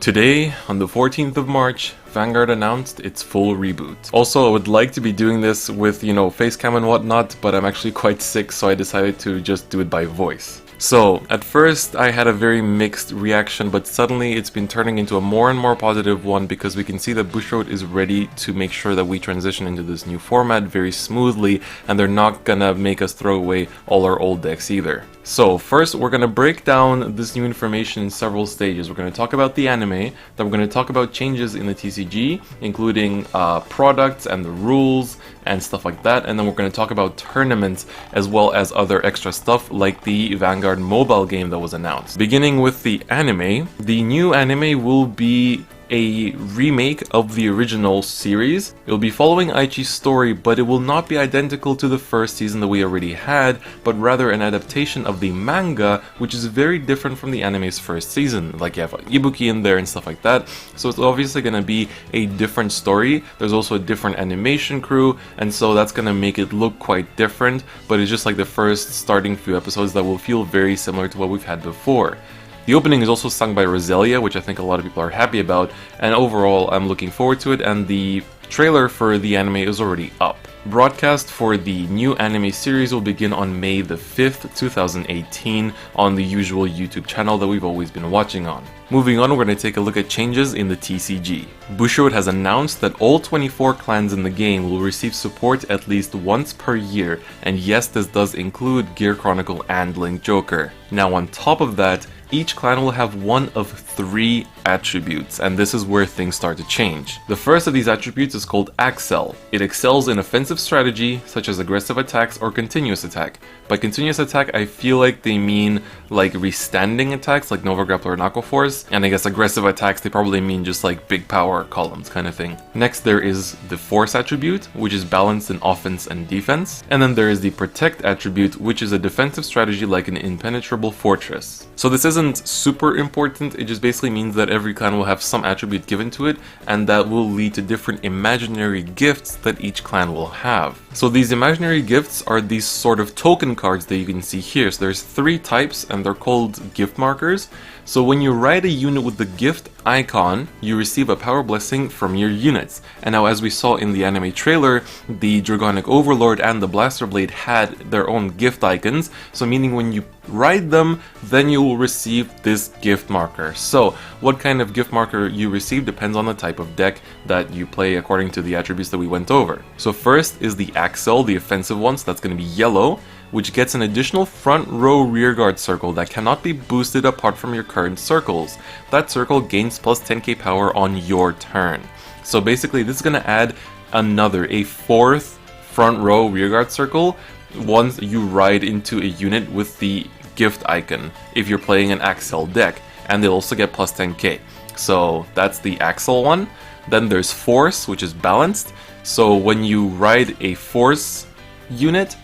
Today, on the 14th of March, Vanguard announced its full reboot. Also, I would like to be doing this with, face cam and whatnot, but I'm actually quite sick, so I decided to just do it by voice. So, at first I had a very mixed reaction, but suddenly it's been turning into a more and more positive one because we can see that Bushiroad is ready to make sure that we transition into this new format very smoothly, and they're not gonna make us throw away all our old decks either. So first we're gonna break down this new information in several stages. We're gonna talk about the anime, then we're gonna talk about changes in the TCG, including products and the rules and stuff like that, and then we're gonna talk about tournaments as well as other extra stuff like the Vanguard mobile game that was announced. Beginning with the anime, the new anime will be a remake of the original series. It will be following Aichi's story, but it will not be identical to the first season that we already had, but rather an adaptation of the manga, which is very different from the anime's first season. Like, you have Ibuki in there and stuff like that, so it's obviously going to be a different story. There's also a different animation crew, and so that's going to make it look quite different, but it's just like the first starting few episodes that will feel very similar to what we've had before. The opening is also sung by Roselia, which I think a lot of people are happy about, and overall I'm looking forward to it, and the trailer for the anime is already up. Broadcast for the new anime series will begin on May the 5th, 2018 on the usual YouTube channel that we've always been watching on. Moving on, we're going to take a look at changes in the TCG. Bushiroad has announced that all 24 clans in the game will receive support at least once per year, and yes, this does include Gear Chronicle and Link Joker. Now on top of that, each clan will have one of 3 attributes, and this is where things start to change. The first of these attributes is called Accel. It excels in offensive strategy, such as aggressive attacks or continuous attack. By continuous attack, I feel like they mean like restanding attacks, like Nova Grappler and Aqua Force, and I guess aggressive attacks, they probably mean just like big power columns kind of thing. Next, there is the Force attribute, which is balanced in offense and defense, and then there is the Protect attribute, which is a defensive strategy like an impenetrable fortress. So this isn't super important, it just basically means that every clan will have some attribute given to it, and that will lead to different imaginary gifts that each clan will have. So these imaginary gifts are these sort of token cards that you can see here. So there's 3 types, and they're called gift markers. So when you ride a unit with the gift icon, you receive a power blessing from your units. And now, as we saw in the anime trailer, the Dragonic Overlord and the Blaster Blade had their own gift icons, so meaning when you ride them, then you will receive this gift marker. So what kind of gift marker you receive depends on the type of deck that you play according to the attributes that we went over. So first is the Accel, the offensive one, so that's going to be yellow, which gets an additional front row rearguard circle that cannot be boosted apart from your current circles. That circle gains plus 10k power on your turn. So basically this is going to add a 4th front row rearguard circle once you ride into a unit with the gift icon if you're playing an Accel deck, and they'll also get plus 10k. So that's the Accel one. Then there's Force, which is balanced. So when you ride a Force unit,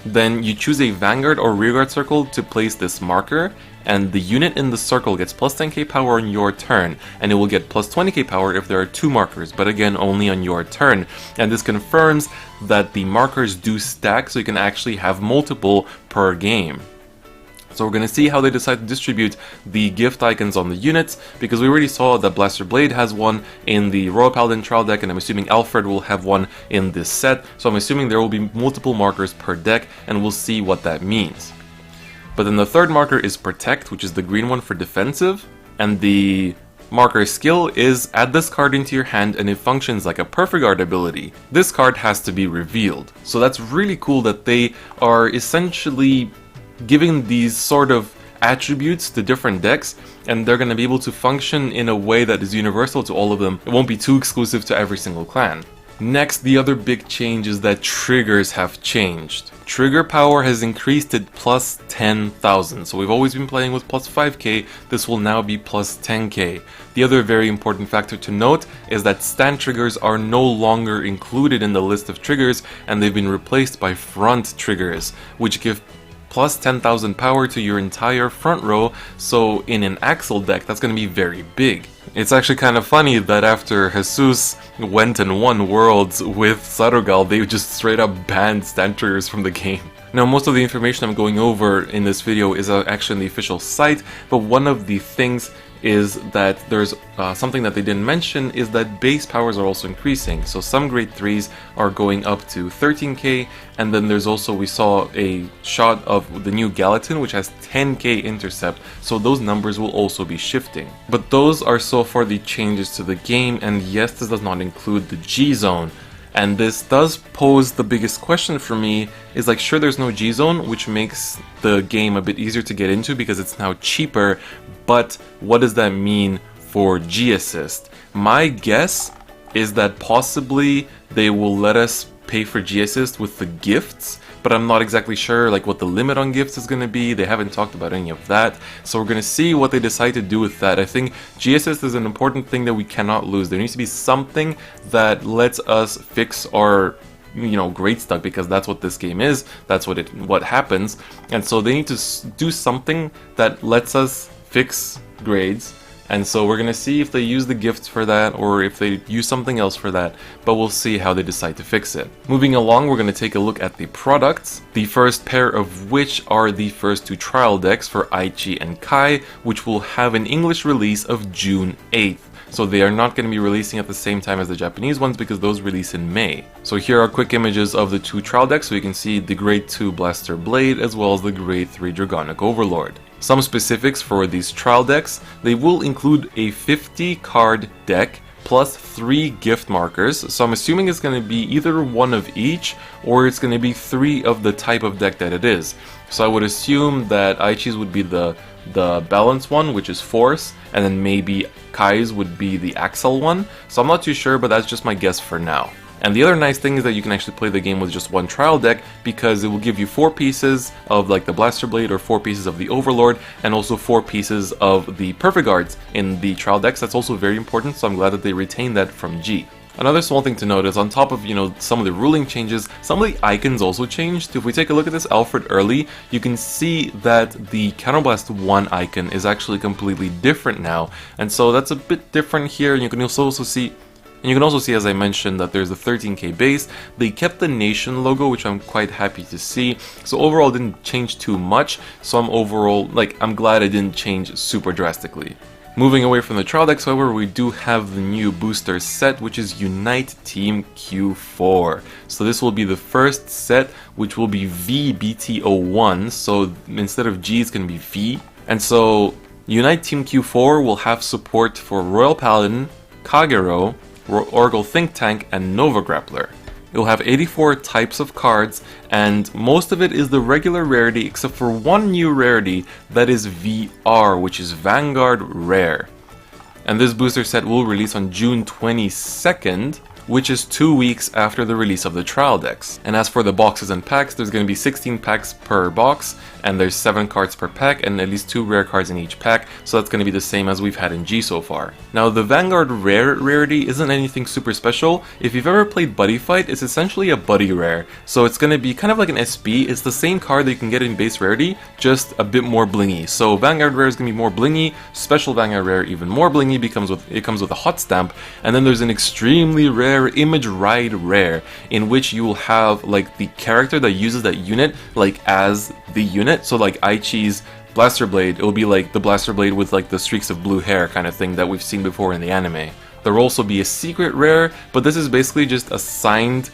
then you choose a Vanguard or Rearguard circle to place this marker, and the unit in the circle gets plus 10k power on your turn, and it will get plus 20k power if there are 2 markers, but again only on your turn. And this confirms that the markers do stack, so you can actually have multiple per game. So we're going to see how they decide to distribute the gift icons on the units, because we already saw that Blaster Blade has one in the Royal Paladin trial deck, and I'm assuming Alfred will have one in this set, so I'm assuming there will be multiple markers per deck, and we'll see what that means. But then the third marker is Protect, which is the green one for defensive, and the marker skill is add this card into your hand and it functions like a Perfect Guard ability. This card has to be revealed. So that's really cool that they are essentially giving these sort of attributes to different decks, and they're going to be able to function in a way that is universal to all of them. It won't be too exclusive to every single clan. Next, the other big change is that triggers have changed. Trigger power has increased to plus 10,000, so we've always been playing with plus 5k, this will now be plus 10k. The other very important factor to note is that stand triggers are no longer included in the list of triggers, and they've been replaced by front triggers, which give plus 10,000 power to your entire front row, so in an Accel deck that's going to be very big. It's actually kind of funny that after Jesus went and won Worlds with Sarugal, they just straight up banned stand triggers from the game. Now, most of the information I'm going over in this video is actually on the official site, but one of the things is that there's something that they didn't mention is that base powers are also increasing. So some grade 3s are going up to 13k, and then there's also, we saw a shot of the new Gallatin which has 10k intercept, so those numbers will also be shifting. But those are so far the changes to the game, and yes, this does not include the G-Zone. And this does pose the biggest question for me, is like, sure, there's no G-Zone, which makes the game a bit easier to get into because it's now cheaper, but what does that mean for G-Assist? My guess is that possibly they will let us pay for G-Assist with the gifts, but I'm not exactly sure like what the limit on gifts is going to be. They haven't talked about any of that, so we're going to see what they decide to do with that. I think G-Assist is an important thing that we cannot lose. There needs to be something that lets us fix our grade stuck, because that's what this game is, that's what happens, and so they need to do something that lets us fix grades. And so we're gonna see if they use the gifts for that or if they use something else for that, but we'll see how they decide to fix it. Moving along, we're gonna take a look at the products, the first pair of which are the first 2 trial decks for Aichi and Kai, which will have an English release of June 8th. So they are not going to be releasing at the same time as the Japanese ones because those release in May. So here are quick images of the 2 trial decks, so you can see the grade 2 Blaster Blade as well as the grade 3 Dragonic Overlord. Some specifics for these trial decks: they will include a 50 card deck plus 3 gift markers, so I'm assuming it's going to be either one of each or it's going to be 3 of the type of deck that it is. So I would assume that Aichi's would be the balance one, which is Force, and then maybe Kai's would be the Axel one, so I'm not too sure, but that's just my guess for now. And the other nice thing is that you can actually play the game with just 1 trial deck, because it will give you 4 pieces of like the Blaster Blade or 4 pieces of the Overlord, and also 4 pieces of the Perfect Guards in the trial decks. That's also very important, so I'm glad that they retained that from G. Another small thing to note is on top of, some of the ruling changes, some of the icons also changed. If we take a look at this Alfred early, you can see that the Counterblast 1 icon is actually completely different now, and so that's a bit different here. And you can also see, as I mentioned, that there's a 13k base. They kept the nation logo, which I'm quite happy to see. So overall, it didn't change too much. So I'm glad it didn't change super drastically. Moving away from the trial decks, however, we do have the new booster set, which is Unite Team Q4. So this will be the first set, which will be VBT01, so instead of G, it's going to be V. And so Unite Team Q4 will have support for Royal Paladin, Kagero, Oracle Think Tank, and Nova Grappler. It will have 84 types of cards, and most of it is the regular rarity except for one new rarity, that is VR, which is Vanguard Rare. And this booster set will release on June 22nd, which is 2 weeks after the release of the trial decks. And as for the boxes and packs, there's going to be 16 packs per box, and there's 7 cards per pack, and at least 2 rare cards in each pack, so that's going to be the same as we've had in G so far. Now, the Vanguard Rare rarity isn't anything super special. If you've ever played Buddy Fight, it's essentially a Buddy Rare, so it's going to be kind of like an SP. It's the same card that you can get in base rarity, just a bit more blingy. So Vanguard Rare is going to be more blingy, Special Vanguard Rare even more blingy, it comes with a hot stamp, and then there's an extremely rare Image Ride Rare, in which you will have like the character that uses that unit like as the unit. So like Aichi's Blaster Blade, it will be like the Blaster Blade with like the streaks of blue hair kind of thing that we've seen before in the anime. There will also be a secret rare, but this is basically just a signed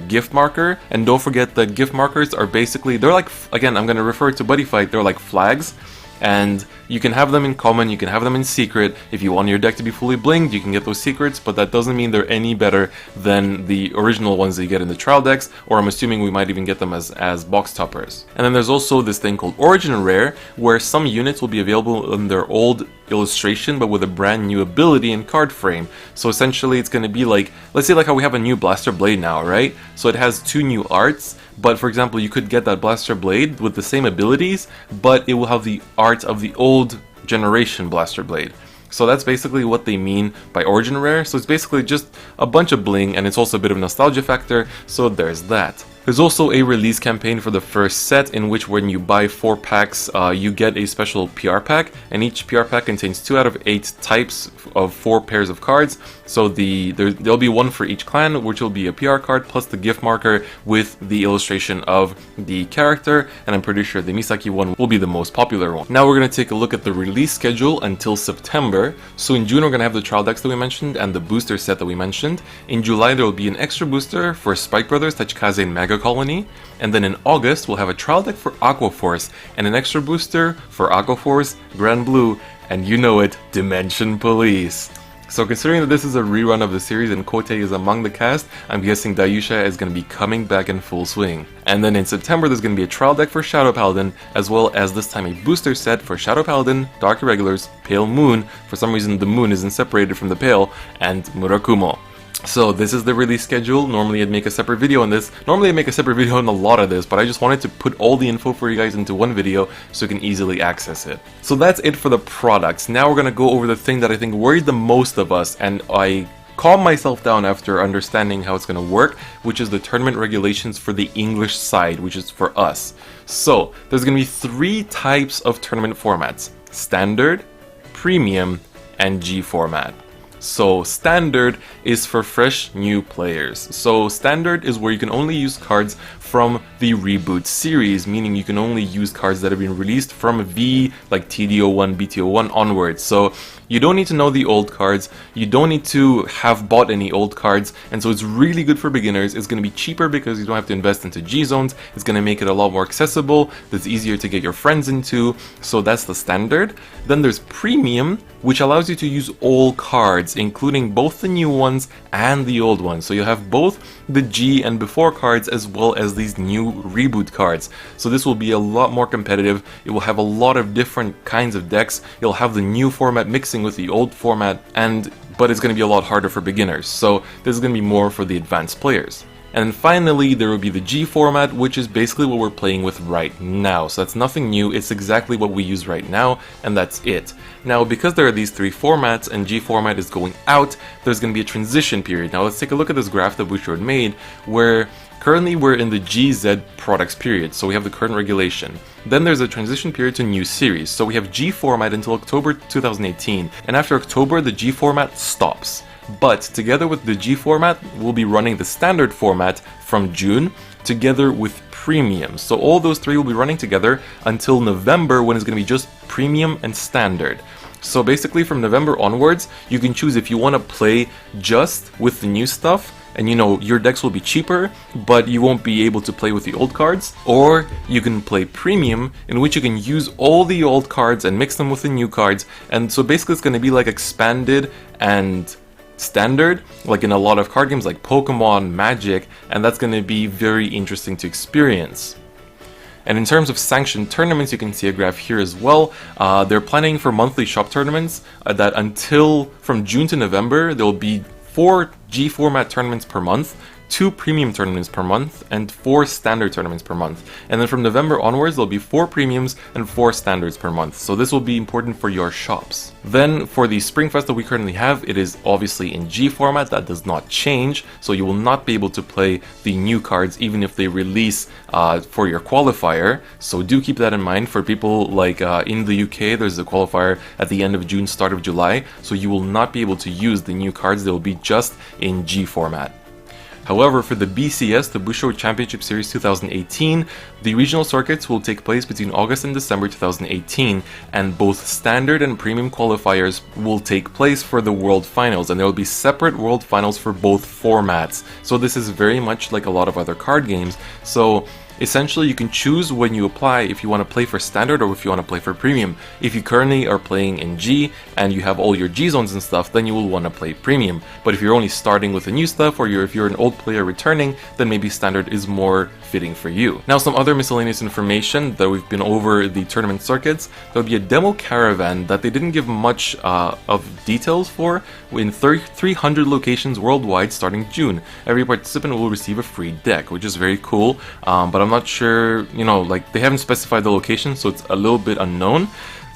gift marker. And don't forget that gift markers are basically, they're like, again, I'm going to refer to Buddy Fight, they're like flags. And you can have them in common, you can have them in secret. If you want your deck to be fully blinged, you can get those secrets, but that doesn't mean they're any better than the original ones that you get in the trial decks, or I'm assuming we might even get them as box toppers. And then there's also this thing called Origin Rare, where some units will be available in their old illustration, but with a brand new ability and card frame. So essentially it's going to be like, let's say like how we have a new Blaster Blade now, right? So it has 2 new arts, but for example, you could get that Blaster Blade with the same abilities, but it will have the art of the old generation Blaster Blade. So that's basically what they mean by Origin Rare. So it's basically just a bunch of bling, and it's also a bit of a nostalgia factor, so there's that. There's also a release campaign for the first set in which when you buy 4 packs, you get a special PR pack, and each PR pack contains 2 out of 8 types of 4 pairs of cards. So there'll be one for each clan, which will be a PR card plus the gift marker with the illustration of the character, and I'm pretty sure the Misaki one will be the most popular one. Now we're going to take a look at the release schedule until September. So in June we're going to have the trial decks that we mentioned and the booster set that we mentioned. In July there will be an extra booster for Spike Brothers, Tachikaze, and Mega Colony, and then in August we'll have a trial deck for Aqua Force and an extra booster for Aqua Force, Grand Blue, and you know it, Dimension Police. So considering that this is a rerun of the series and Kote is among the cast, I'm guessing Dayusha is going to be coming back in full swing. And then in September there's going to be a trial deck for Shadow Paladin, as well as this time a booster set for Shadow Paladin, Dark Irregulars, Pale Moon, for some reason the moon isn't separated from the pale, and Murakumo. So this is the release schedule. Normally I'd make a separate video on this. Normally I'd make a separate video on a lot of this, but I just wanted to put all the info for you guys into one video so you can easily access it. So that's it for the products. Now we're gonna go over the thing that I think worried the most of us, and I calmed myself down after understanding how it's gonna work, which is the tournament regulations for the English side, which is for us. So there's gonna be 3 types of tournament formats: Standard, Premium, and G format. So Standard is for fresh new players. So Standard is where you can only use cards from the Reboot series, meaning you can only use cards that have been released from V, like TD01, BT01 onwards. So you don't need to know the old cards, you don't need to have bought any old cards, and so it's really good for beginners. It's going to be cheaper because you don't have to invest into G-Zones, it's going to make it a lot more accessible, that's easier to get your friends into, so that's the Standard. Then there's Premium, which allows you to use all cards, including both the new ones and the old ones. So you'll have both the G and before cards as well as these new Reboot cards. So this will be a lot more competitive, it will have a lot of different kinds of decks, you'll have the new format mixing with the old format, but it's going to be a lot harder for beginners. So this is going to be more for the advanced players. And finally, there will be the G format, which is basically what we're playing with right now. So that's nothing new, it's exactly what we use right now, and that's it. Now, because there are these 3 formats and G format is going out, there's going to be a transition period. Now let's take a look at this graph that Bouchard made, where currently we're in the GZ products period, so we have the current regulation. Then there's a transition period to new series, so we have G format until October 2018, and after October the G format stops. But together with the G format, we'll be running the Standard format from June, together with Premium. So all those 3 will be running together until November, when it's going to be just Premium and Standard. So basically from November onwards, you can choose if you want to play just with the new stuff, and you know, your decks will be cheaper, but you won't be able to play with the old cards, or you can play Premium, in which you can use all the old cards and mix them with the new cards, and so basically it's going to be like Expanded and Standard, like in a lot of card games like Pokemon, Magic, and that's going to be very interesting to experience. And in terms of sanctioned tournaments, you can see a graph here as well. They're planning for monthly shop tournaments that until from June to November, there will be 4 G format tournaments per month, 2 premium tournaments per month, and 4 standard tournaments per month. And then from November onwards, there'll be 4 premiums and 4 standards per month. So this will be important for your shops. Then for the Springfest that we currently have, it is obviously in G format. That does not change. So you will not be able to play the new cards even if they release for your qualifier. So do keep that in mind. For people like in the UK, there's a qualifier at the end of June, start of July. So you will not be able to use the new cards. They will be just in G format. However, for the BCS, the Busho Championship Series 2018, the regional circuits will take place between August and December 2018, and both standard and premium qualifiers will take place for the World Finals, and there will be separate World Finals for both formats. So this is very much like a lot of other card games. So essentially, you can choose when you apply if you want to play for standard or if you want to play for premium. If you currently are playing in G and you have all your G zones and stuff, then you will want to play premium. But if you're only starting with the new stuff, or if you're an old player returning, then maybe standard is more fitting for you. Now, some other miscellaneous information that we've been over the tournament circuits. There'll be a demo caravan that they didn't give much of details for in 300 locations worldwide starting June. Every participant will receive a free deck, which is very cool. But I'm not sure, like they haven't specified the location, so it's a little bit unknown.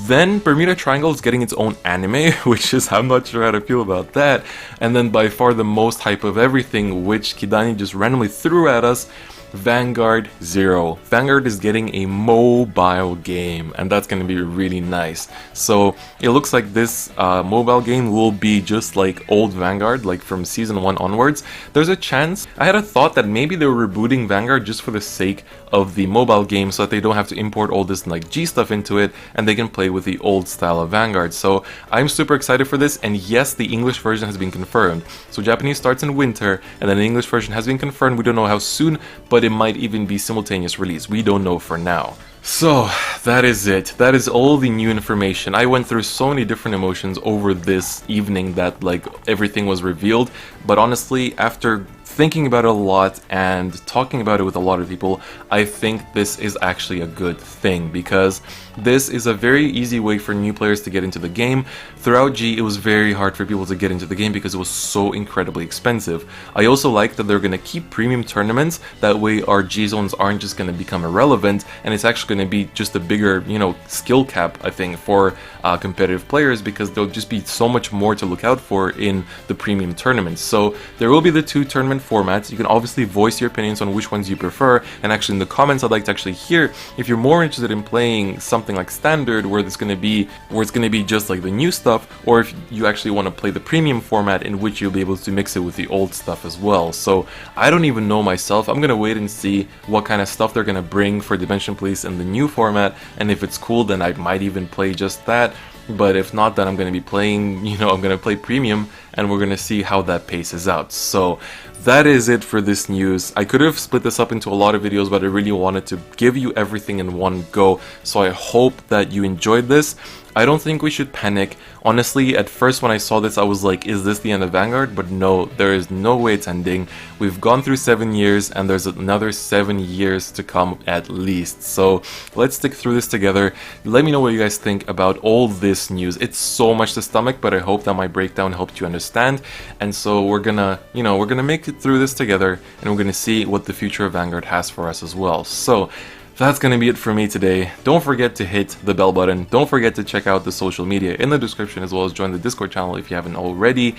Then Bermuda Triangle is getting its own anime, which is, I'm not sure how to feel about that. And then by far the most hype of everything, which Kidani just randomly threw at us, Vanguard 0. Vanguard is getting a mobile game, and that's going to be really nice. So it looks like this mobile game will be just like old Vanguard, like from Season 1 onwards. There's a chance, I had a thought that maybe they were rebooting Vanguard just for the sake of the mobile game so that they don't have to import all this like G stuff into it and they can play with the old style of Vanguard. So I'm super excited for this, and yes, the English version has been confirmed. So Japanese starts in winter, and then the English version has been confirmed. We don't know how soon, but it might even be simultaneous release. We don't know for now. So that is it. That is all the new information. I went through so many different emotions over this evening that like everything was revealed, but honestly, after thinking about it a lot and talking about it with a lot of people, I think this is actually a good thing, because this is a very easy way for new players to get into the game. Throughout G, it was very hard for people to get into the game because it was so incredibly expensive. I also like that they're going to keep premium tournaments, that way our G zones aren't just going to become irrelevant, and it's actually going to be just a bigger, you know, skill cap, I think, for competitive players, because there'll just be so much more to look out for in the premium tournaments. So there will be the 2 tournament formats. You can obviously voice your opinions on which ones you prefer, and actually in the comments I'd like to actually hear if you're more interested in playing something like standard where it's going to be just like the new stuff, or if you actually want to play the premium format in which you'll be able to mix it with the old stuff as well. So I don't even know myself. I'm going to wait and see what kind of stuff they're going to bring for Dimension Police in the new format, and if it's cool then I might even play just that. But if not, then I'm going to be playing, you know, I'm going to play premium, and we're going to see how that paces out. So that is it for this news. I could have split this up into a lot of videos, but I really wanted to give you everything in one go. So I hope that you enjoyed this. I don't think we should panic. Honestly, at first when I saw this, I was like, is this the end of Vanguard? But no, there is no way it's ending. We've gone through 7 years, and there's another 7 years to come at least. So let's stick through this together. Let me know what you guys think about all this news. It's so much to stomach, but I hope that my breakdown helped you understand. And so we're gonna, you know, we're gonna make it through this together, and we're gonna see what the future of Vanguard has for us as well. So that's gonna be it for me today. Don't forget to hit the bell button. Don't forget to check out the social media in the description, as well as join the Discord channel if you haven't already.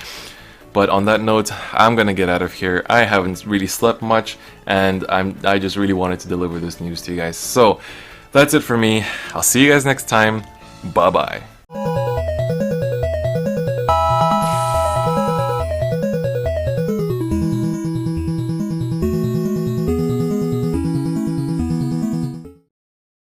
But on that note, I'm gonna get out of here. I haven't really slept much, and I just really wanted to deliver this news to you guys. So that's it for me. I'll see you guys next time. Bye bye.